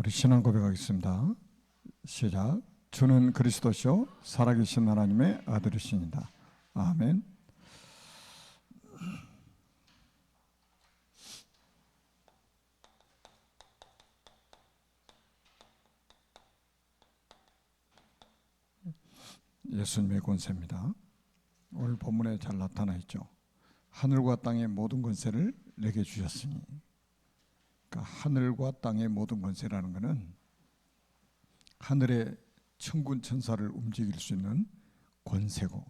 우리 신앙 고백하겠습니다. 시작. 주는 그리스도시요 살아계신 하나님의 아들이십니다. 아멘. 예수님의 권세입니다. 오늘 본문에 잘 나타나 있죠. 하늘과 땅의 모든 권세를 내게 주셨으니. 그러니까 하늘과 땅의 모든 권세라는 것은 하늘의 천군 천사를 움직일 수 있는 권세고,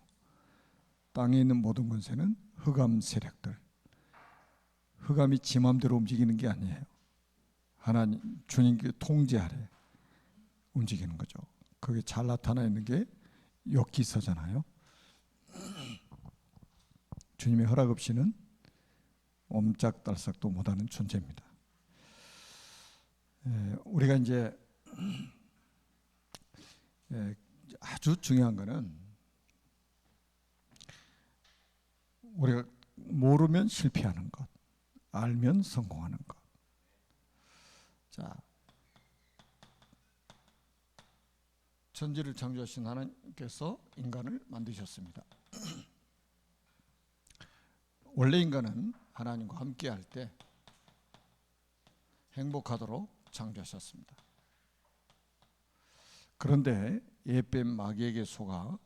땅에 있는 모든 권세는 흑암 세력들, 흑암이 지 맘대로 움직이는 게 아니에요. 하나님 주님께 통제 아래 움직이는 거죠. 그게 잘 나타나 있는 게 욥기서잖아요. 주님의 허락 없이는 옴짝달싹도 못하는 존재입니다. 우리가 이제 아주 중요한 거는 우리가 모르면 실패하는 것, 알면 성공하는 것. 자, 천지를 창조하신 하나님께서 인간을 만드셨습니다. 원래 인간은 하나님과 함께 할 때 행복하도록 창조하셨습니다. 그런데 옛뱀 마귀에게 속아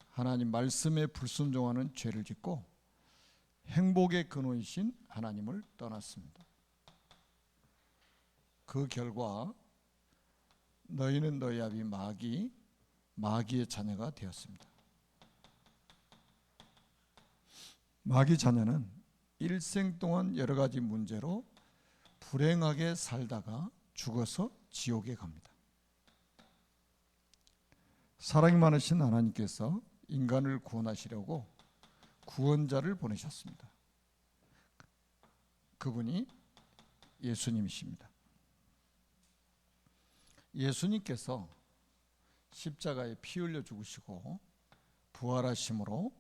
하나님 말씀에 불순종하는 죄를 짓고 행복의 근원이신 하나님을 떠났습니다. 그 결과 너희는 너희 아비 마귀의 자녀가 되었습니다. 마귀 자녀는 일생 동안 여러 가지 문제로 불행하게 살다가 죽어서 지옥에 갑니다. 사랑이 많으신 하나님께서 인간을 구원하시려고 구원자를 보내셨습니다. 그분이 예수님이십니다. 예수님께서 십자가에 피 흘려 죽으시고 부활하심으로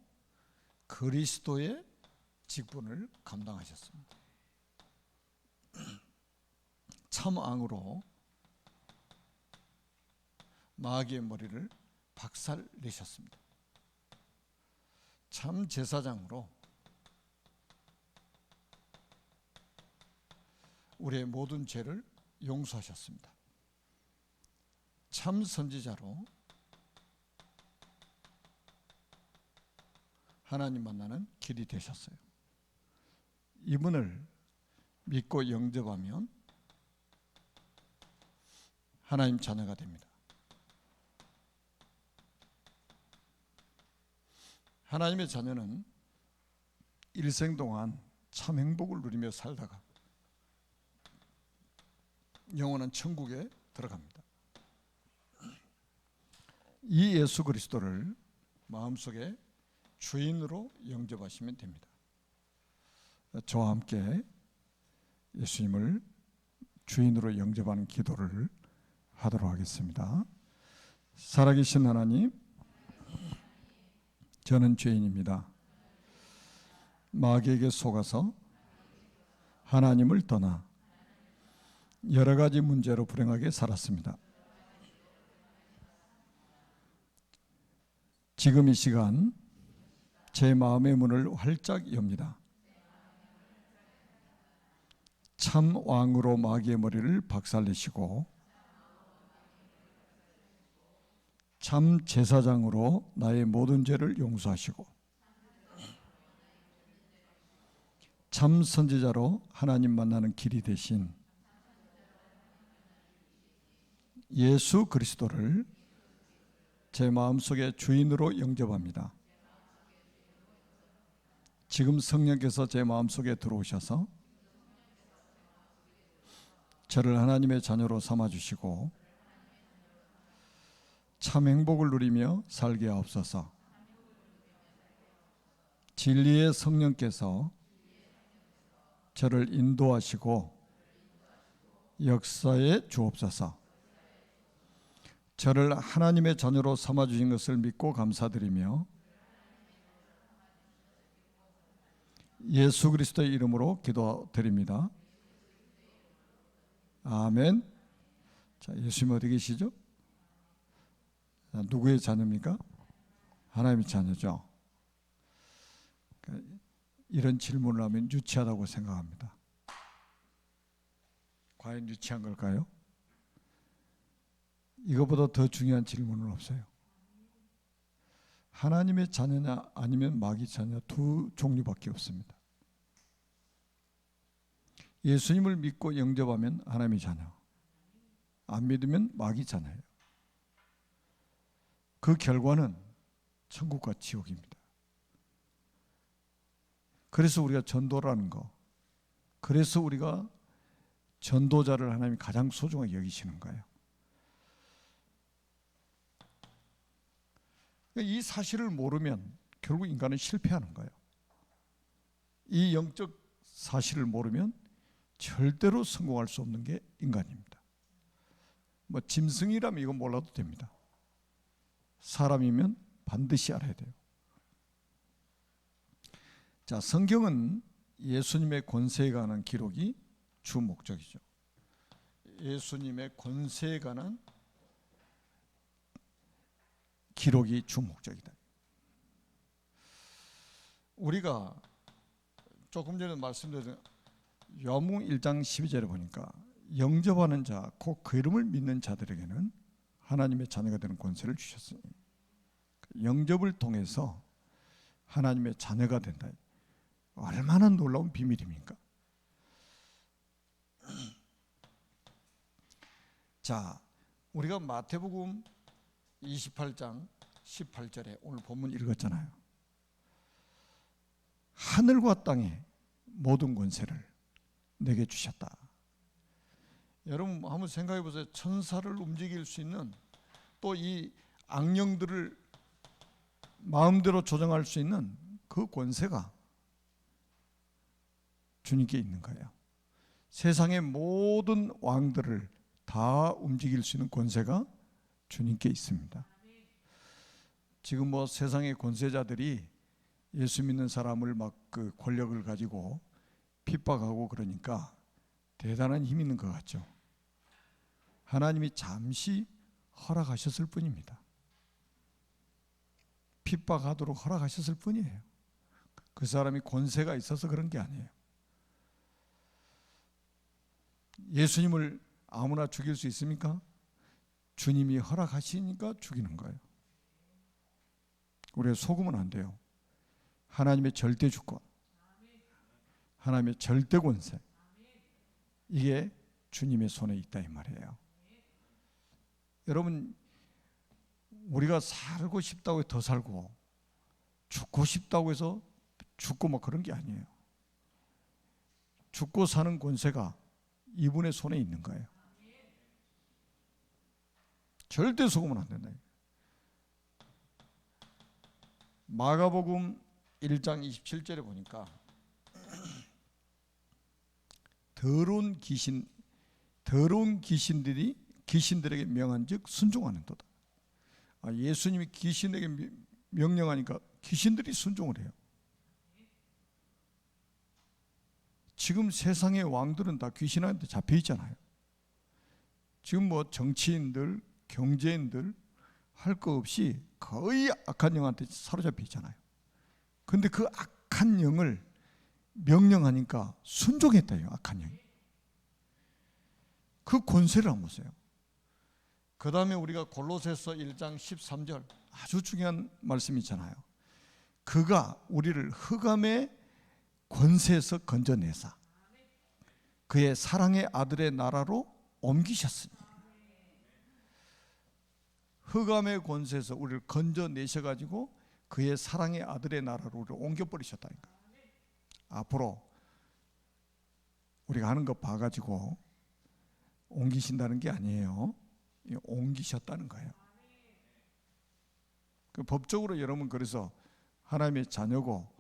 그리스도의 직분을 감당하셨습니다. 참 왕으로 마귀의 머리를 박살 내셨습니다. 참 제사장으로 우리의 모든 죄를 용서하셨습니다. 참 선지자로 하나님 만나는 길이 되셨어요. 이분을 믿고 영접하면 하나님 자녀가 됩니다. 하나님의 자녀는 일생 동안 참 행복을 누리며 살다가 영원한 천국에 들어갑니다. 이 예수 그리스도를 마음속에 주인으로 영접하시면 됩니다. 저와 함께 예수님을 주인으로 영접하는 기도를 하도록 하겠습니다. 살아계신 하나님, 저는 죄인입니다. 마귀에게 속아서 하나님을 떠나 여러 가지 문제로 불행하게 살았습니다. 지금 이 시간 제 마음의 문을 활짝 엽니다. 참 왕으로 마귀의 머리를 박살내시고 참 제사장으로 나의 모든 죄를 용서하시고 참 선지자로 하나님 만나는 길이 되신 예수 그리스도를 제 마음속에 주인으로 영접합니다. 지금 성령께서 제 마음속에 들어오셔서 저를 하나님의 자녀로 삼아주시고 참 행복을 누리며 살게 하옵소서. 진리의 성령께서 저를 인도하시고 역사에 주옵소서. 저를 하나님의 자녀로 삼아주신 것을 믿고 감사드리며 예수 그리스도의 이름으로 기도드립니다. 아멘. 자, 예수님 어디 계시죠? 누구의 자녀입니까? 하나님의 자녀죠. 이런 질문을 하면 유치하다고 생각합니다. 과연 유치한 걸까요? 이거보다 더 중요한 질문은 없어요. 하나님의 자녀냐 아니면 마귀 자녀, 두 종류밖에 없습니다. 예수님을 믿고 영접하면 하나님의 자녀, 안 믿으면 마귀 자녀예요. 그 결과는 천국과 지옥입니다. 그래서 우리가 전도라는 거, 그래서 우리가 전도자를 하나님이 가장 소중하게 여기시는 거예요. 이 사실을 모르면 결국 인간은 실패하는 거예요. 이 영적 사실을 모르면 절대로 성공할 수 없는 게 인간입니다. 뭐 짐승이라면 이건 몰라도 됩니다. 사람이면 반드시 알아야 돼요. 자, 성경은 예수님의 권세에 관한 기록이 주 목적이죠. 예수님의 권세에 관한 기록이 주 목적이다. 우리가 조금 전에 말씀드린 요한복음 1장 12절에 보니까 영접하는 자, 곧 그 이름을 믿는 자들에게는 하나님의 자녀가 되는 권세를 주셨으니, 영접을 통해서 하나님의 자녀가 된다. 얼마나 놀라운 비밀입니까? 자, 우리가 마태복음 28장 18절에 오늘 본문 읽었잖아요. 하늘과 땅의 모든 권세를 내게 주셨다. 여러분 한번 생각해 보세요. 천사를 움직일 수 있는, 또 이 악령들을 마음대로 조정할 수 있는 그 권세가 주님께 있는 거예요. 세상의 모든 왕들을 다 움직일 수 있는 권세가 주님께 있습니다. 지금 뭐 세상의 권세자들이 예수 믿는 사람을 막 그 권력을 가지고 핍박하고 그러니까 대단한 힘이 있는 것 같죠. 하나님이 잠시 허락하셨을 뿐입니다. 핍박하도록 허락하셨을 뿐이에요. 그 사람이 권세가 있어서 그런 게 아니에요. 예수님을 아무나 죽일 수 있습니까? 주님이 허락하시니까 죽이는 거예요. 우리가 속으면 안 돼요. 하나님의 절대 주권, 하나님의 절대 권세, 이게 주님의 손에 있다 이 말이에요. 여러분, 우리가 살고 싶다고 해서 더 살고, 죽고 싶다고 해서 죽고 막 그런 게 아니에요. 죽고 사는 권세가 이분의 손에 있는 거예요. 절대 속으면 안 된다. 마가복음 1장 27절에 보니까 더러운 귀신들에게 명한즉 순종하는도다. 예수님이 귀신에게 명령하니까 귀신들이 순종을 해요. 지금 세상의 왕들은 다 귀신한테 잡혀 있잖아요. 지금 뭐 정치인들, 경제인들 할 거 없이 거의 악한 영한테 사로잡혀 있잖아요. 근데 그 악한 영을 명령하니까 순종했다요. 악한 영이. 그 권세를 한번 보세요. 그 다음에 우리가 골로새서 1장 13절 아주 중요한 말씀이 있잖아요. 그가 우리를 흑암의 권세에서 건져내사 그의 사랑의 아들의 나라로 옮기셨으니, 흑암의 권세에서 우리를 건져내셔가지고 그의 사랑의 아들의 나라로 우리를 옮겨버리셨다니까. 앞으로 우리가 하는 거 봐가지고 옮기신다는 게 아니에요. 옮기셨다는 거예요. 그 법적으로 여러분 그래서 하나님의 자녀고,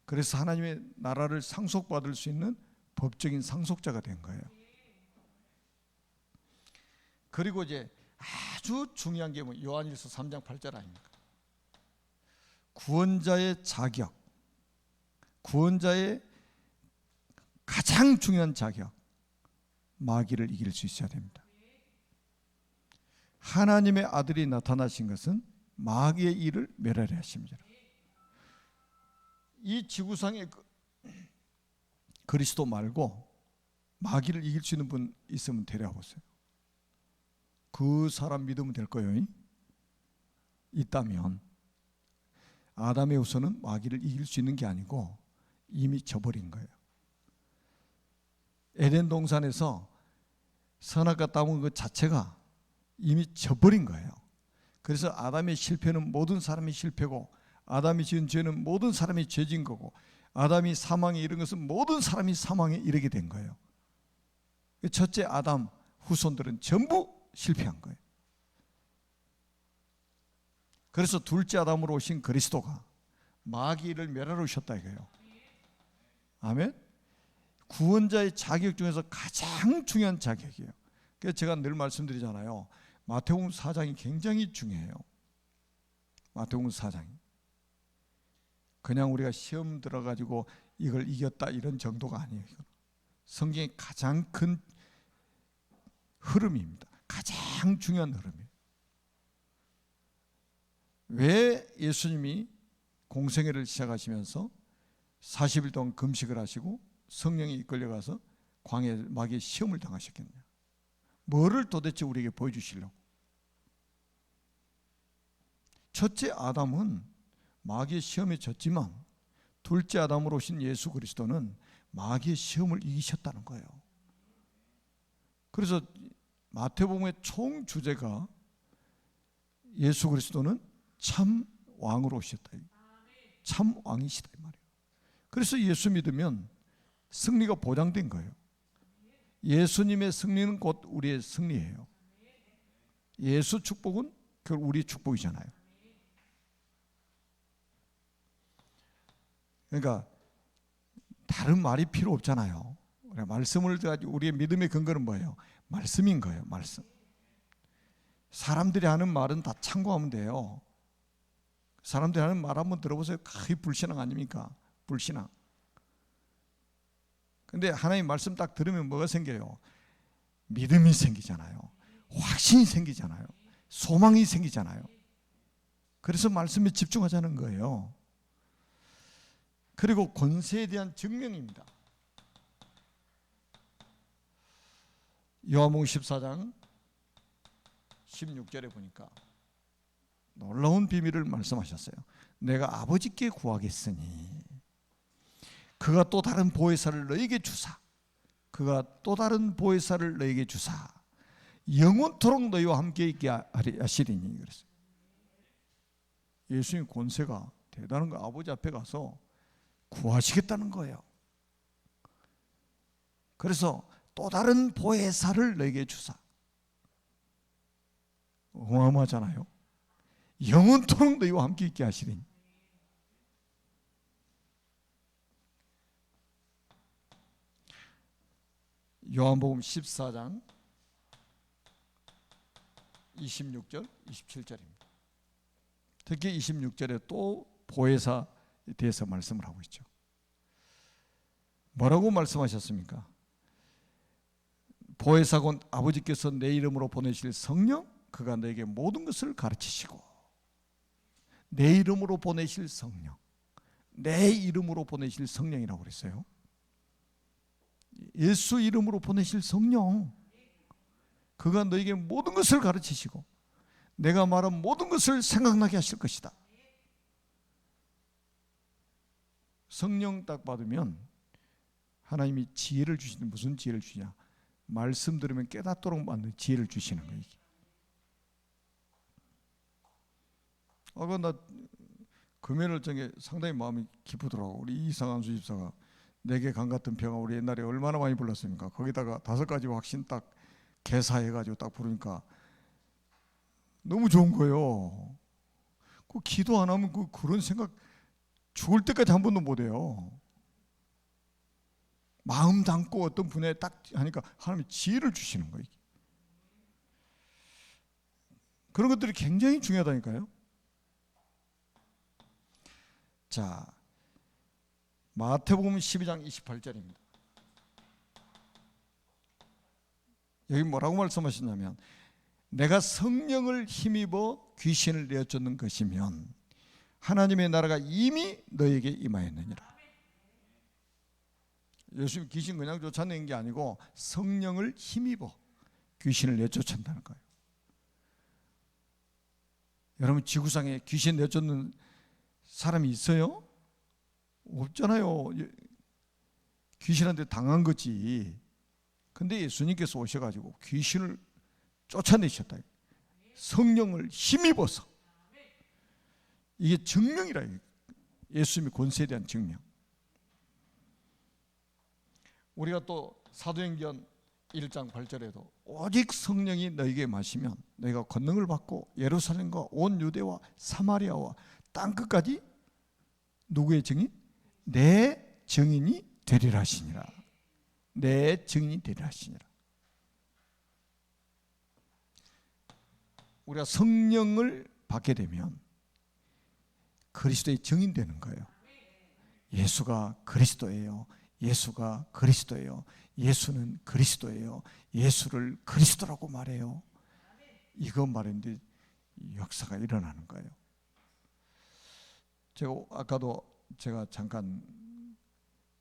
그래서 하나님의 나라를 상속받을 수 있는 법적인 상속자가 된 거예요. 그리고 이제 아주 중요한 게 요한일서 3장 8절 아닙니까? 구원자의 자격, 구원자의 가장 중요한 자격, 마귀를 이길 수 있어야 됩니다. 하나님의 아들이 나타나신 것은 마귀의 일을 멸하려 하십니다. 이 지구상에 그리스도 말고 마귀를 이길 수 있는 분 있으면 데려와보세요. 그 사람 믿으면 될 거예요. 있다면 아담의 후손은 마귀를 이길 수 있는 게 아니고 이미 져버린 거예요. 에덴 동산에서 선악과 따먹은 것 자체가 이미 져버린 거예요. 그래서 아담의 실패는 모든 사람이 실패고, 아담이 지은 죄는 모든 사람이 죄진 거고, 아담이 사망에 이른 것은 모든 사람이 사망에 이르게 된 거예요. 첫째 아담 후손들은 전부 실패한 거예요. 그래서 둘째 아담으로 오신 그리스도가 마귀를 멸하러 오셨다 이거예요. 아멘. 구원자의 자격 중에서 가장 중요한 자격이에요. 그래서 제가 늘 말씀드리잖아요. 마태복음 4장이 굉장히 중요해요. 마태복음 4장이 그냥 우리가 시험 들어가지고 이걸 이겼다 이런 정도가 아니에요. 성경의 가장 큰 흐름입니다. 가장 중요한 흐름이에요. 왜 예수님이 공생애를 시작하시면서 40일 동안 금식을 하시고 성령이 이끌려가서 광야에 마귀의 시험을 당하셨겠냐? 뭐를 도대체 우리에게 보여주시려고? 첫째 아담은 마귀의 시험에 졌지만 둘째 아담으로 오신 예수 그리스도는 마귀의 시험을 이기셨다는 거예요. 그래서 마태복음의 총 주제가 예수 그리스도는 참 왕으로 오셨다. 참 왕이시다 이 말이에요. 그래서 예수 믿으면 승리가 보장된 거예요. 예수님의 승리는 곧 우리의 승리예요. 예수 축복은 결국 우리의 축복이잖아요. 그러니까 다른 말이 필요 없잖아요. 말씀을 가지고 우리의 믿음의 근거는 뭐예요? 말씀인 거예요. 말씀. 사람들이 하는 말은 다 참고하면 돼요. 사람들이 하는 말 한번 들어보세요. 거의 불신앙 아닙니까? 불신앙. 근데 하나님 말씀 딱 들으면 뭐가 생겨요? 믿음이 생기잖아요. 확신이 생기잖아요. 소망이 생기잖아요. 그래서 말씀에 집중하자는 거예요. 그리고 권세에 대한 증명입니다. 요한복음 14장 16절에 보니까 놀라운 비밀을 말씀하셨어요. 내가 아버지께 구하겠으니 그가 또 다른 보혜사를 너에게 주사, 그가 또 다른 보혜사를 너에게 주사 영원토록 너희와 함께 있게 하시리니. 그랬어요. 예수님 권세가 대단한 거. 아버지 앞에 가서 구하시겠다는 거예요. 그래서 또 다른 보혜사를 너에게 주사. 어마어마하잖아요. 영원토록 너희와 함께 있게 하시리니. 요한복음 14장 26절 27절입니다. 특히 26절에 또 보혜사에 대해서 말씀을 하고 있죠. 뭐라고 말씀하셨습니까? 보혜사건 아버지께서 내 이름으로 보내실 성령, 그가 너에게 모든 것을 가르치시고. 내 이름으로 보내실 성령, 내 이름으로 보내실 성령이라고 그랬어요. 예수 이름으로 보내실 성령, 그가 너에게 모든 것을 가르치시고 내가 말한 모든 것을 생각나게 하실 것이다. 성령 딱 받으면 하나님이 지혜를 주시는, 무슨 지혜를 주냐? 말씀 들으면 깨닫도록 만든 지혜를 주시는 거예요. 나 금요일 저녁에 상당히 마음이 기쁘더라고. 우리 이상한수 집사가 내게 강 같은 평화, 우리 옛날에 얼마나 많이 불렀습니까? 거기다가 5가지 확신 딱 개사해가지고 딱 부르니까 너무 좋은 거예요. 그 기도 안 하면 그런 생각 죽을 때까지 한 번도 못 해요. 마음 담고 어떤 분야에 딱 하니까 하나님이 지혜를 주시는 거예요. 그런 것들이 굉장히 중요하다니까요. 자, 마태복음 12장 28절입니다. 여기 뭐라고 말씀하셨냐면 내가 성령을 힘입어 귀신을 내어쫓는 것이면 하나님의 나라가 이미 너에게 임하였느니라. 예수님 귀신 그냥 쫓아내는 게 아니고 성령을 힘입어 귀신을 내쫓는다는 거예요. 여러분 지구상에 귀신 내쫓는 사람이 있어요? 없잖아요. 귀신한테 당한 거지. 근데 예수님께서 오셔가지고 귀신을 쫓아내셨다. 성령을 힘입어서. 이게 증명이라. 예수님의 권세에 대한 증명. 우리가 또 사도행전 1장 8절에도 오직 성령이 너에게 마시면 너희가 권능을 받고 예루살렘과 온 유대와 사마리아와 땅끝까지 누구의 증인? 내 증인이 되리라 하시니라. 내 증인이 되리라 하시니라. 우리가 성령을 받게 되면 그리스도의 증인 되는 거예요. 예수가 그리스도예요. 예수가 그리스도예요. 예수는 그리스도예요. 예수를 그리스도라고 말해요. 이거 말인데 역사가 일어나는 거예요. 아까도 제가 잠깐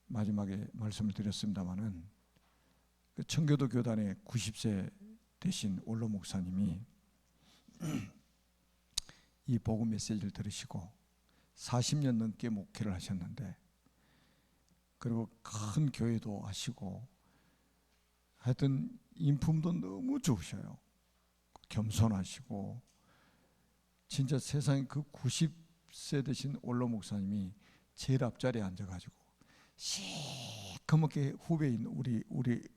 마지막에 말씀을 드렸습니다마는 그 청교도 교단의 90세 되신 원로 목사님이 이 복음 메시지를 들으시고 40년 넘게 목회를 하셨는데, 그리고 큰 교회도 하시고 하여튼 인품도 너무 좋으셔요. 겸손하시고 진짜 세상에 그 90세 되신 원로 목사님이 제일 앞자리에 앉아가지고 시커멓게 후배인 우리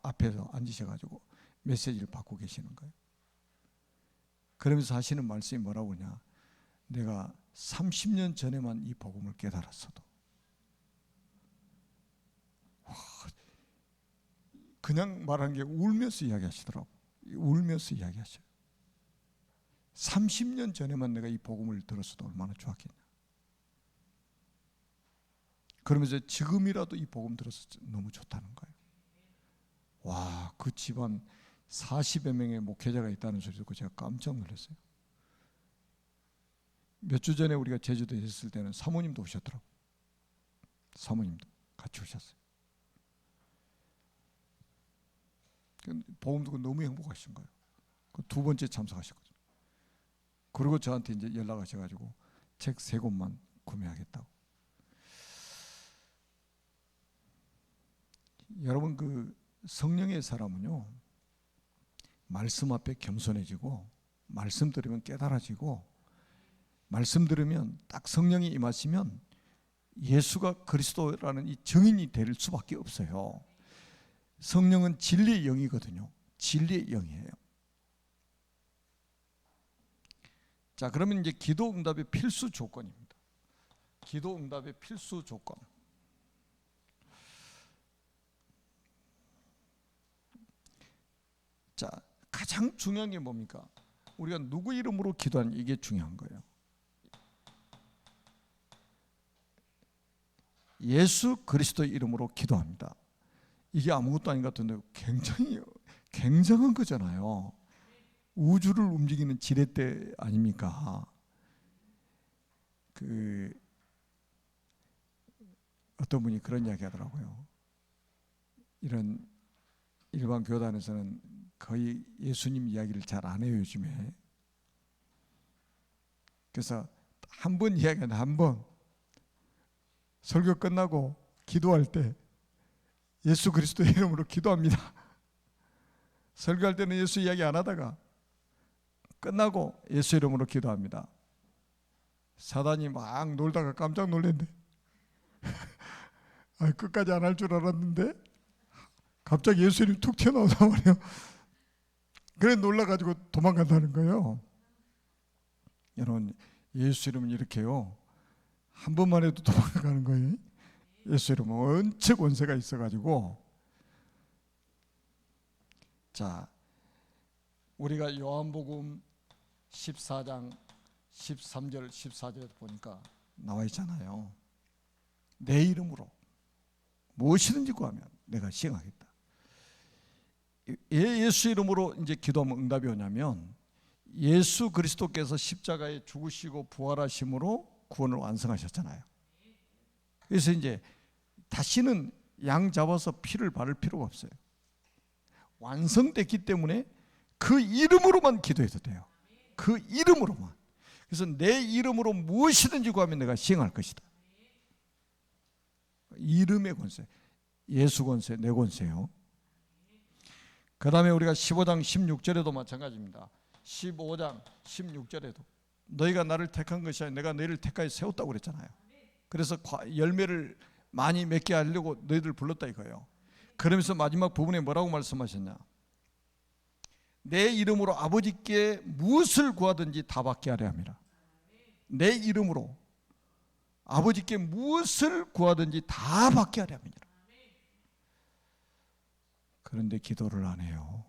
앞에서 앉으셔가지고 메시지를 받고 계시는 거예요. 그러면서 하시는 말씀이 뭐라고 하냐, 내가 30년 전에만 이 복음을 깨달았어도, 그냥 말하는 게 울면서 이야기하시더라고. 울면서 이야기하셔요. 30년 전에만 내가 이 복음을 들었어도 얼마나 좋았겠냐. 그러면서 지금이라도 이 복음 들어서 너무 좋다는 거예요. 와, 그 집안 40여 명의 목회자가 있다는 소리 듣고 제가 깜짝 놀랐어요. 몇 주 전에 우리가 제주도에 있을 때는 사모님도 오셨더라고요. 사모님도 같이 오셨어요. 복음 듣고 너무 행복하신 거예요. 그 두 번째 참석하셨거든요. 그리고 저한테 이제 연락하셔가지고 책 3권만 구매하겠다고. 여러분, 그 성령의 사람은요, 말씀 앞에 겸손해지고, 말씀 들으면 깨달아지고, 말씀 들으면 딱 성령이 임하시면 예수가 그리스도라는 이 증인이 될 수밖에 없어요. 성령은 진리의 영이거든요. 진리의 영이에요. 자, 그러면 이제 기도 응답의 필수 조건입니다. 기도 응답의 필수 조건. 자, 가장 중요한 게 뭡니까? 우리가 누구 이름으로 기도하는, 이게 중요한 거예요. 예수 그리스도의 이름으로 기도합니다. 이게 아무것도 아닌 것 같은데 굉장히 굉장한 거잖아요. 우주를 움직이는 지렛대 아닙니까? 그 어떤 분이 그런 이야기 하더라고요. 이런 일반 교단에서는 거의 예수님 이야기를 잘 안 해요, 요즘에. 그래서 한 번 이야기하는데, 한 번 설교 끝나고 기도할 때 예수 그리스도의 이름으로 기도합니다. 설교할 때는 예수 이야기 안 하다가 끝나고 예수 이름으로 기도합니다. 사단이 막 놀다가 깜짝 놀랐네. 끝까지 안 할 줄 알았는데 갑자기 예수 이름이 툭 튀어나오단 말이에요. 그래 놀라가지고 도망간다는 거예요. 여러분, 예수 이름은 이렇게요, 한 번만 해도 도망가는 거예요. 예수 이름은 원체 권세가 있어가지고. 자, 우리가 요한복음 14장 13절 14절에 보니까 나와 있잖아요. 내 이름으로 무엇이든지 구하면 내가 시행하겠다. 예수 이름으로 이제 기도하면 응답이 오냐면 예수 그리스도께서 십자가에 죽으시고 부활하심으로 구원을 완성하셨잖아요. 그래서 이제 다시는 양 잡아서 피를 바를 필요가 없어요. 완성됐기 때문에 그 이름으로만 기도해도 돼요. 그 이름으로만. 그래서 내 이름으로 무엇이든지 구하면 내가 시행할 것이다. 이름의 권세, 예수 권세, 내 권세요. 그 다음에 우리가 15장 16절에도 마찬가지입니다. 15장 16절에도 너희가 나를 택한 것이 아니라 내가 너희를 택하여 세웠다고 그랬잖아요. 그래서 열매를 많이 맺게 하려고 너희들 불렀다 이거예요. 그러면서 마지막 부분에 뭐라고 말씀하셨냐? 내 이름으로 아버지께 무엇을 구하든지 다 받게 하려 함이라. 내 이름으로 아버지께 무엇을 구하든지 다 받게 하려 함이라. 그런데 기도를 안 해요.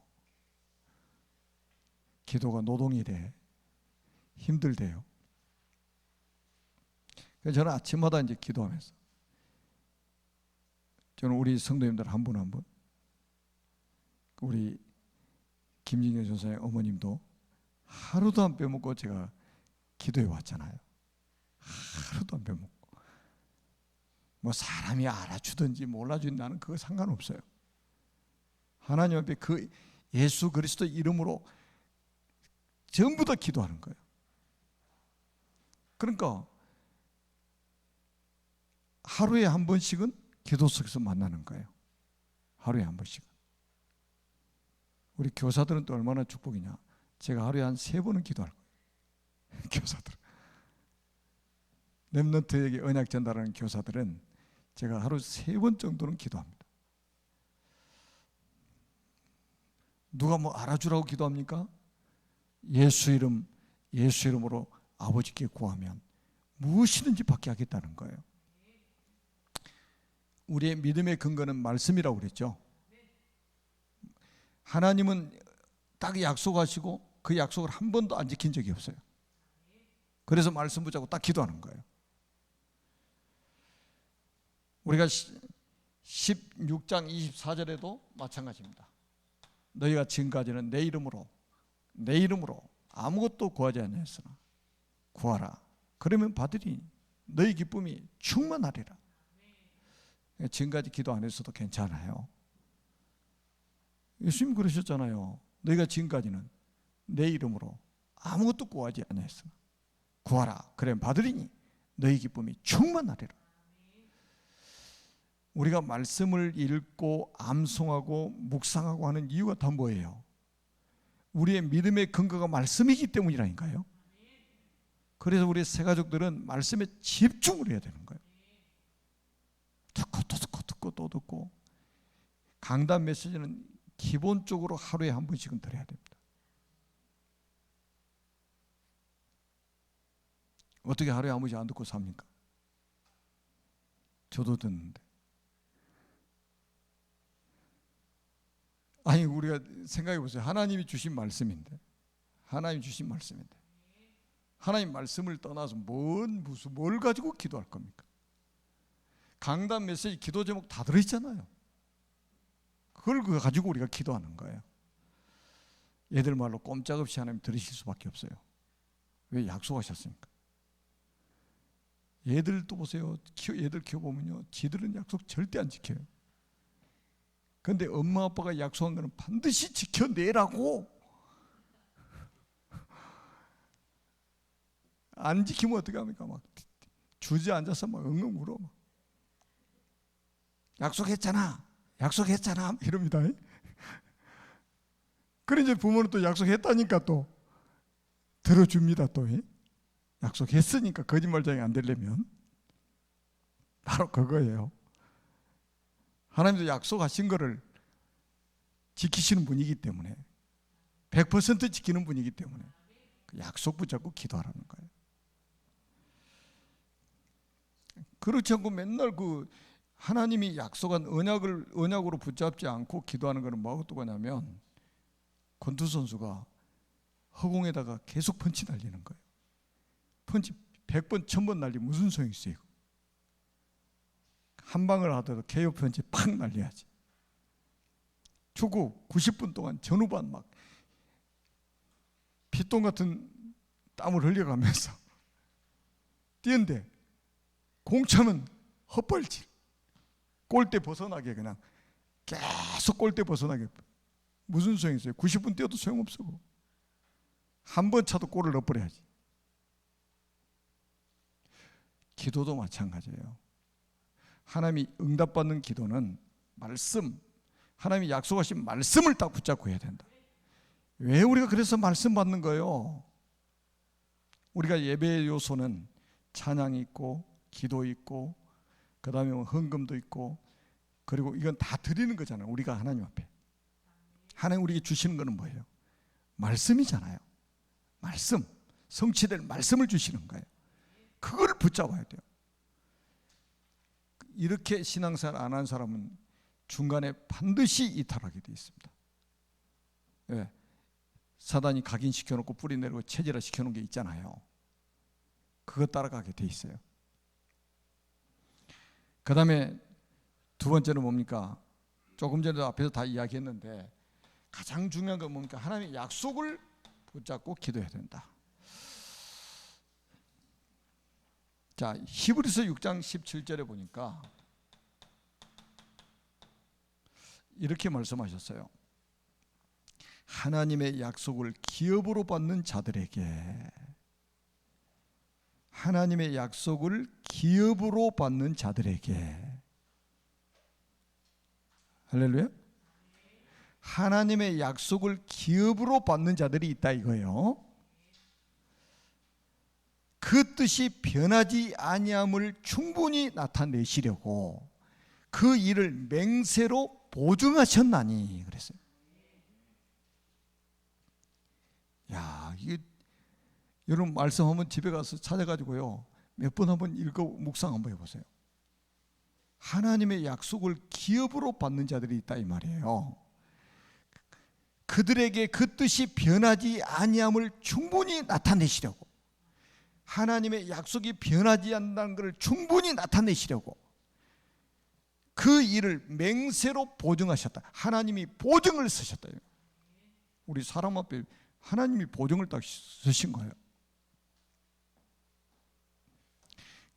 기도가 노동이래. 힘들대요. 그래서 저는 아침마다 이제 기도하면서 저는 우리 성도님들 한 분 한 분, 우리 김진경 전사의 어머님도 하루도 안 빼먹고 제가 기도해 왔잖아요. 하루도 안 빼먹고. 뭐 사람이 알아주든지 몰라주든지 나는 그거 상관없어요. 하나님 앞에 그 예수 그리스도 이름으로 전부 다 기도하는 거예요. 그러니까 하루에 한 번씩은 기도 속에서 만나는 거예요. 하루에 한 번씩은. 우리 교사들은 또 얼마나 축복이냐. 제가 하루에 한 3번은 기도할 거예요. 교사들은. 렘넌트에게 언약 전달하는 교사들은 제가 하루 3번 정도는 기도합니다. 누가 뭐 알아주라고 기도합니까? 예수 이름으로 아버지께 구하면 무엇이든지 받게 하겠다는 거예요. 우리의 믿음의 근거는 말씀이라고 그랬죠. 하나님은 딱 약속하시고 그 약속을 한 번도 안 지킨 적이 없어요. 그래서 말씀 붙잡고 딱 기도하는 거예요. 우리가 16장 24절에도 마찬가지입니다. 너희가 지금까지는 내 이름으로 아무것도 구하지 않았으나 구하라. 그러면 받으리니 너희 기쁨이 충만하리라. 지금까지 기도 안 했어도 괜찮아요. 예수님 그러셨잖아요. 너희가 지금까지는 내 이름으로 아무것도 구하지 않았으나 구하라. 그러면 받으리니 너희 기쁨이 충만하리라. 우리가 말씀을 읽고 암송하고 묵상하고 하는 이유가 다 뭐예요? 우리의 믿음의 근거가 말씀이기 때문이라니까요. 그래서 우리 새가족들은 말씀에 집중을 해야 되는 거예요. 듣고 또 듣고 듣고 또 듣고. 강단 메시지는 기본적으로 하루에 한 번씩은 들어야 됩니다. 어떻게 하루에 한 번씩 안 듣고 삽니까? 저도 듣는데. 아니 우리가 생각해 보세요. 하나님이 주신 말씀인데 하나님 말씀을 떠나서 뭘 가지고 기도할 겁니까? 강단 메시지 기도 제목 다 들어있잖아요. 그걸 가지고 우리가 기도하는 거예요. 얘들 말로 꼼짝없이 하나님 들으실 수밖에 없어요. 왜? 약속하셨으니까. 얘들도 보세요. 얘들 키워보면요, 지들은 약속 절대 안 지켜요. 그런데 엄마 아빠가 약속한 거는 반드시 지켜내라고. 안 지키면 어떻게 합니까? 막 주저앉아서 막 엉엉 울어. 약속했잖아 이럽니다. 그래 이제 부모는 또 약속했다니까 또 들어줍니다. 또 약속했으니까 거짓말장이 안 되려면 바로 그거예요. 하나님도 약속하신 거를 지키시는 분이기 때문에 100% 지키는 분이기 때문에 그 약속 붙잡고 기도하라는 거예요. 그렇지 않고 맨날 그 하나님이 약속한 언약으로 붙잡지 않고 기도하는 것은 뭐하고 똑같냐면 권투 선수가 허공에다가 계속 펀치 날리는 거예요. 펀치 100번 1000번 날리면 무슨 소용이 있어요? 한 방을 하더라도 KO 펀치 팍 날려야지. 축구 90분 동안 전후반 막 피똥 같은 땀을 흘려가면서 뛰는데 공 차면 헛발질, 골대 벗어나게 그냥 계속 골대 벗어나게. 무슨 소용이 있어요? 90분 뛰어도 소용없어. 한 번 차도 골을 넣어버려야지. 기도도 마찬가지예요. 하나님이 응답받는 기도는 말씀, 하나님이 약속하신 말씀을 딱 붙잡고 해야 된다. 왜 우리가 그래서 말씀 받는 거예요? 우리가 예배의 요소는 찬양이 있고 기도 있고 그 다음에 헌금도 있고, 그리고 이건 다 드리는 거잖아요. 우리가 하나님 앞에. 하나님 우리에게 주시는 거는 뭐예요? 말씀이잖아요. 말씀, 성취될 말씀을 주시는 거예요. 그걸 붙잡아야 돼요. 이렇게 신앙생활 안 한 사람은 중간에 반드시 이탈하게 되어 있습니다. 왜? 사단이 각인시켜놓고 뿌리 내리고 체질화 시켜놓은 게 있잖아요. 그거 따라가게 돼 있어요. 그 다음에 두 번째는 뭡니까? 조금 전에도 앞에서 다 이야기했는데 가장 중요한 건 뭡니까? 하나님의 약속을 붙잡고 기도해야 된다. 자, 히브리서 6장 17절에 보니까 이렇게 말씀하셨어요. 하나님의 약속을 기업으로 받는 자들에게, 하나님의 약속을 기업으로 받는 자들에게, 할렐루야. 하나님의 약속을 기업으로 받는 자들이 있다 이거예요. 그 뜻이 변하지 아니함을 충분히 나타내시려고 그 일을 맹세로 보증하셨나니 그랬어요. 야, 이게 여러분 말씀 한번 집에 가서 찾아가지고요 몇 번 한번 읽어 묵상 한번 해보세요. 하나님의 약속을 기업으로 받는 자들이 있다 이 말이에요. 그들에게 그 뜻이 변하지 아니함을 충분히 나타내시려고, 하나님의 약속이 변하지 않는다는 것을 충분히 나타내시려고 그 일을 맹세로 보증하셨다. 하나님이 보증을 쓰셨다. 우리 사람 앞에 하나님이 보증을 딱 쓰신 거예요.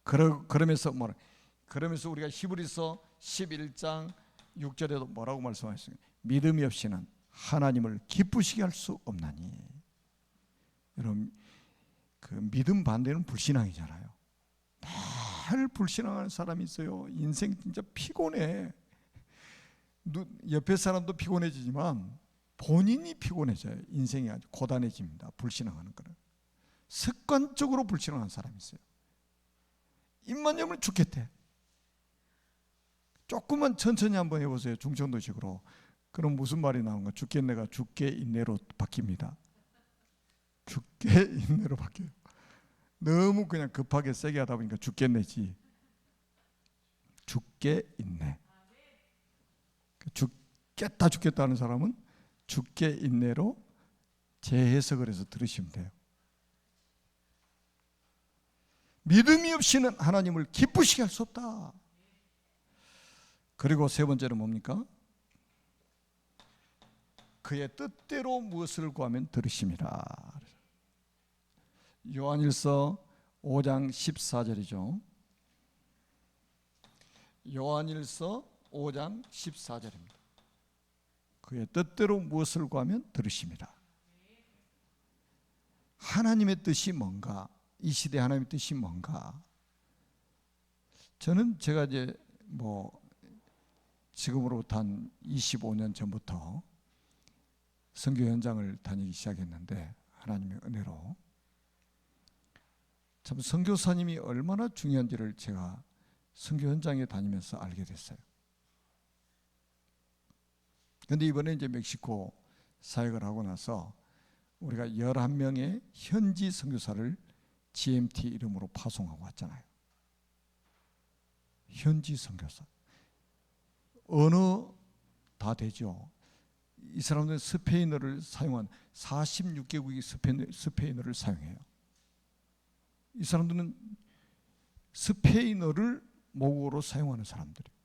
그러면서 그러면서 우리가 히브리서 11장 6절에도 뭐라고 말씀하셨습니까? 믿음이 없이는 하나님을 기쁘시게 할 수 없나니. 여러분, 그 믿음 반대는 불신앙이잖아요. 늘 불신앙하는 사람이 있어요. 인생 진짜 피곤해. 옆에 사람도 피곤해지지만 본인이 피곤해져요. 인생이 아주 고단해집니다. 불신앙하는 거는. 습관적으로 불신앙하는 사람이 있어요. 입만 열면 죽겠대. 조금만 천천히 한번 해보세요. 중천도식으로. 그럼 무슨 말이 나온가? 죽겠네가 죽게 인내로 바뀝니다. 죽게 인내로 바뀌어요. 너무 그냥 급하게 세게 하다 보니까 죽겠네지. 죽게 인내. 죽겠다 하는 사람은 죽게 인내로 재해석을 해서 들으시면 돼요. 믿음이 없이는 하나님을 기쁘시게 할 수 없다. 그리고 세 번째는 뭡니까? 그의 뜻대로 무엇을 구하면 들으심이라. 요한일서 5장 14절이죠. 요한일서 5장 14절입니다. 그의 뜻대로 무엇을 구하면 들으심이라. 하나님의 뜻이 뭔가? 이 시대 하나님의 뜻이 뭔가? 저는 제가 이제 지금으로부터 한 25년 전부터 선교 현장을 다니기 시작했는데, 하나님의 은혜로 참 선교사님이 얼마나 중요한지를 제가 선교 현장에 다니면서 알게 됐어요. 그런데 이번에 이제 멕시코 사역을 하고 나서 우리가 11명의 현지 선교사를 GMT 이름으로 파송하고 왔잖아요. 현지 선교사. 언어 다 되죠. 이 사람들은 스페인어를 사용한 46개국이 스페인어를 사용해요. 이 사람들은 스페인어를 모국어로 사용하는 사람들이에요.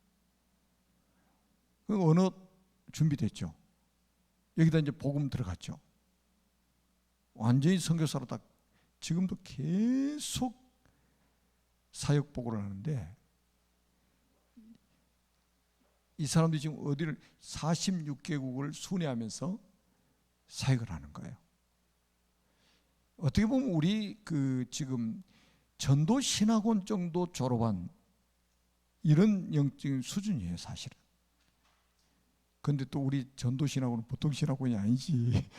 그 언어 준비됐죠. 여기다 이제 복음 들어갔죠. 완전히 선교사로 딱 지금도 계속 사역 보고를 하는데, 이 사람들이 지금 어디를 46개국을 순회하면서 사역을 하는 거예요. 어떻게 보면 우리 지금 전도 신학원 정도 졸업한 이런 영적인 수준이에요, 사실은. 근데 또 우리 전도 신학원은 보통 신학원이 아니지.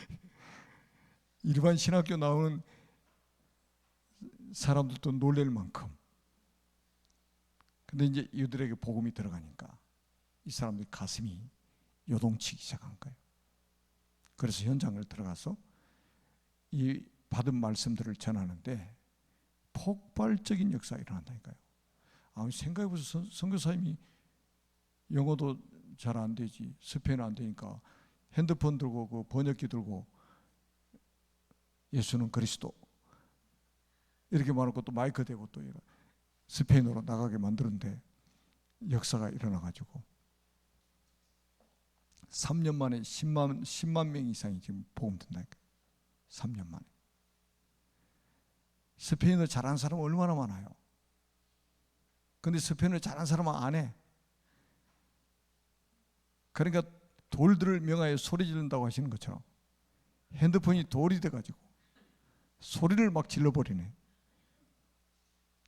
일반 신학교 나오는 사람들도 놀랄 만큼. 근데 이제 이들에게 복음이 들어가니까 이 사람들 가슴이 요동치기 시작한 거예요. 그래서 현장을 들어가서 이 받은 말씀들을 전하는데 폭발적인 역사가 일어난다니까요. 생각해보세요. 선교사님이 영어도 잘 안 되지, 스페인어 안 되니까 핸드폰 들고 그 번역기 들고 예수는 그리스도 이렇게 말하고 또 마이크 대고 또 스페인어로 나가게 만드는데 역사가 일어나가지고 3년 만에 10만 명 이상이 지금 복음 듣는다니까요. 3년 만에. 스페인어 잘하는 사람 얼마나 많아요. 근데 스페인어 잘하는 사람은 안 해. 그러니까 돌들을 명하여 소리 지른다고 하시는 것처럼 핸드폰이 돌이 돼가지고 소리를 막 질러버리네.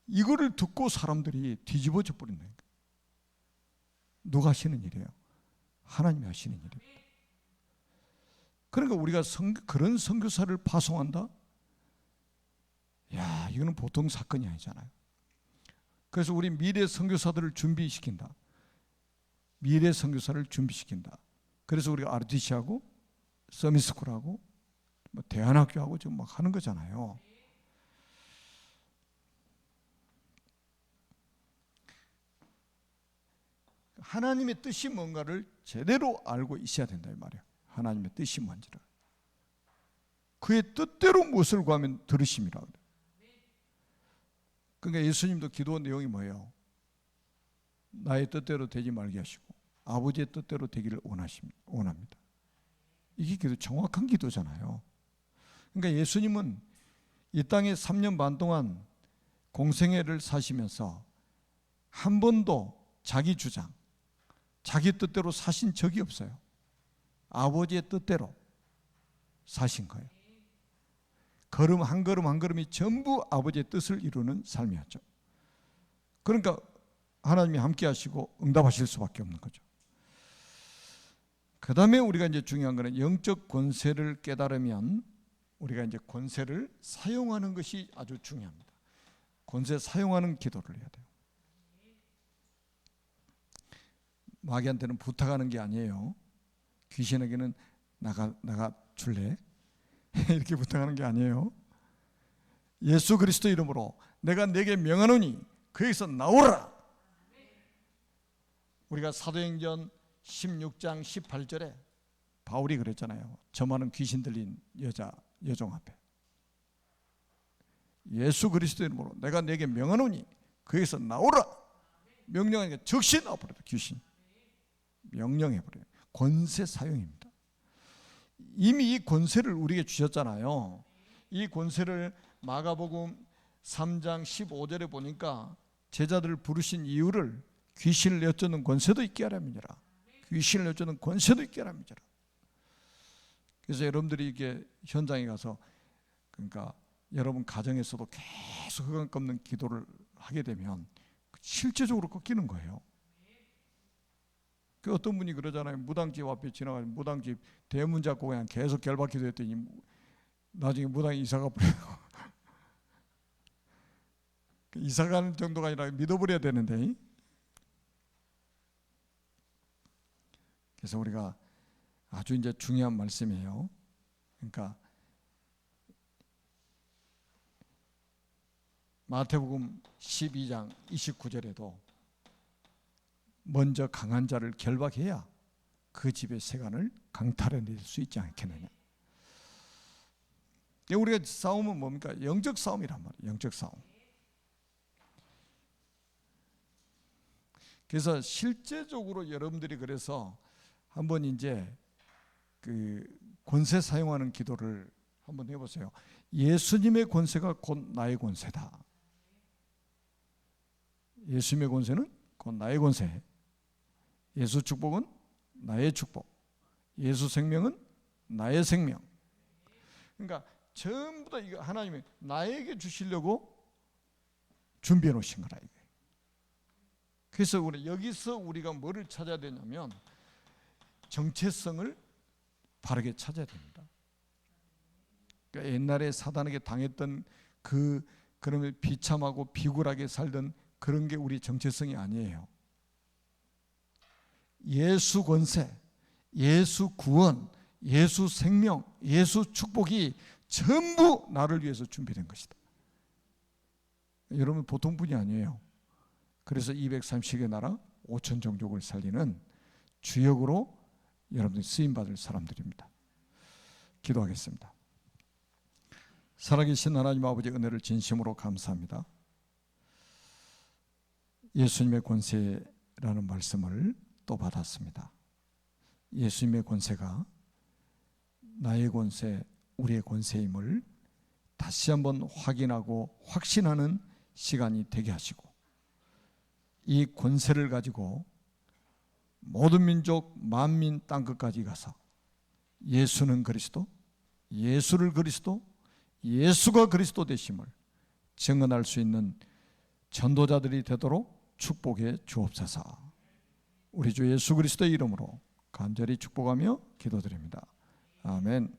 이거를 듣고 사람들이 뒤집어져 버린다. 누가 하시는 일이에요? 하나님이 하시는 일이에요. 그러니까 우리가 그런 선교사를 파송한다? 야, 이거는 보통 사건이 아니잖아요. 그래서 우리 미래 선교사들을 준비시킨다. 미래 선교사를 준비시킨다. 그래서 우리가 RTC하고 서밋스쿨하고 뭐 대안학교하고 지금 막 하는 거잖아요. 하나님의 뜻이 뭔가를 제대로 알고 있어야 된다 이 말이에요. 하나님의 뜻이 뭔지를. 그의 뜻대로 무엇을 구하면 들으심이라 그래요. 그러니까 예수님도 기도 내용이 뭐예요? 나의 뜻대로 되지 말게 하시고 아버지의 뜻대로 되기를 원합니다. 이게 기도, 정확한 기도잖아요. 그러니까 예수님은 이 땅에 3년 반 동안 공생애를 사시면서 한 번도 자기 주장, 자기 뜻대로 사신 적이 없어요. 아버지의 뜻대로 사신 거예요. 걸음 한 걸음 한 걸음이 전부 아버지의 뜻을 이루는 삶이었죠. 그러니까 하나님이 함께 하시고 응답하실 수밖에 없는 거죠. 그 다음에 우리가 이제 중요한 거는 영적 권세를 깨달으면 우리가 이제 권세를 사용하는 것이 아주 중요합니다. 권세 사용하는 기도를 해야 돼요. 마귀한테는 부탁하는 게 아니에요. 귀신에게는 나가 줄래? 이렇게 부탁하는 게 아니에요. 예수 그리스도 이름으로 내가 네게 명하노니 거기서 나오라. 우리가 사도행전 16장 18절에 바울이 그랬잖아요. 저 많은 귀신 들린 여종 앞에 예수 그리스도 이름으로 내가 네게 명하노니 거기서 나오라. 명령하니까 즉시 나와버려요. 귀신 명령해버려요. 권세 사용입니다. 이미 이 권세를 우리에게 주셨잖아요. 이 권세를 마가복음 3장 15절에 보니까 제자들을 부르신 이유를 귀신을 내쫓는 권세도 있게 하라 함이니라. 귀신을 내쫓는 권세도 있게 하라 함이니라. 그래서 여러분들이 이게 현장에 가서 그러니까 여러분 가정에서도 계속 흑암 꺾는 기도를 하게 되면 실제적으로 꺾이는 거예요. 그 어떤 분이 그러잖아요. 무당집 앞에 지나가면 무당집 대문 잡고 그냥 계속 결박기도 했더니 나중에 무당이 이사가 버려요. 이사가는 정도가 아니라 믿어버려야 되는데. 그래서 우리가 아주 이제 중요한 말씀이에요. 그러니까 마태복음 12장 29절에도 먼저 강한 자를 결박해야 그 집의 세간을 강탈해낼 수 있지 않겠느냐. 우리가 싸움은 뭡니까? 영적 싸움이란 말이에요. 영적 싸움. 그래서 실제적으로 여러분들이 그래서 한번 이제 그 권세 사용하는 기도를 한번 해보세요. 예수님의 권세가 곧 나의 권세다. 예수님의 권세는 곧 나의 권세. 예수 축복은 나의 축복. 예수 생명은 나의 생명. 그러니까 전부 다 이거 하나님이 나에게 주시려고 준비해 놓으신 거라 이게. 그래서 여기서 우리가 뭐를 찾아야 되냐면 정체성을 바르게 찾아야 됩니다. 그러니까 옛날에 사단에게 당했던 그러면 비참하고 비굴하게 살던 그런 게 우리 정체성이 아니에요. 예수 권세, 예수 구원, 예수 생명, 예수 축복이 전부 나를 위해서 준비된 것이다. 여러분 보통 분이 아니에요. 그래서 230의 나라 5천 종족을 살리는 주역으로 여러분들이 쓰임받을 사람들입니다. 기도하겠습니다. 살아계신 하나님 아버지 은혜를 진심으로 감사합니다. 예수님의 권세라는 말씀을 또 받았습니다. 예수님의 권세가 나의 권세, 우리의 권세임을 다시 한번 확인하고 확신하는 시간이 되게 하시고 이 권세를 가지고 모든 민족, 만민 땅끝까지 가서 예수는 그리스도, 예수를 그리스도, 예수가 그리스도 되심을 증언할 수 있는 전도자들이 되도록 축복해 주옵소서. 우리 주 예수 그리스도의 이름으로 간절히 축복하며 기도드립니다. 아멘.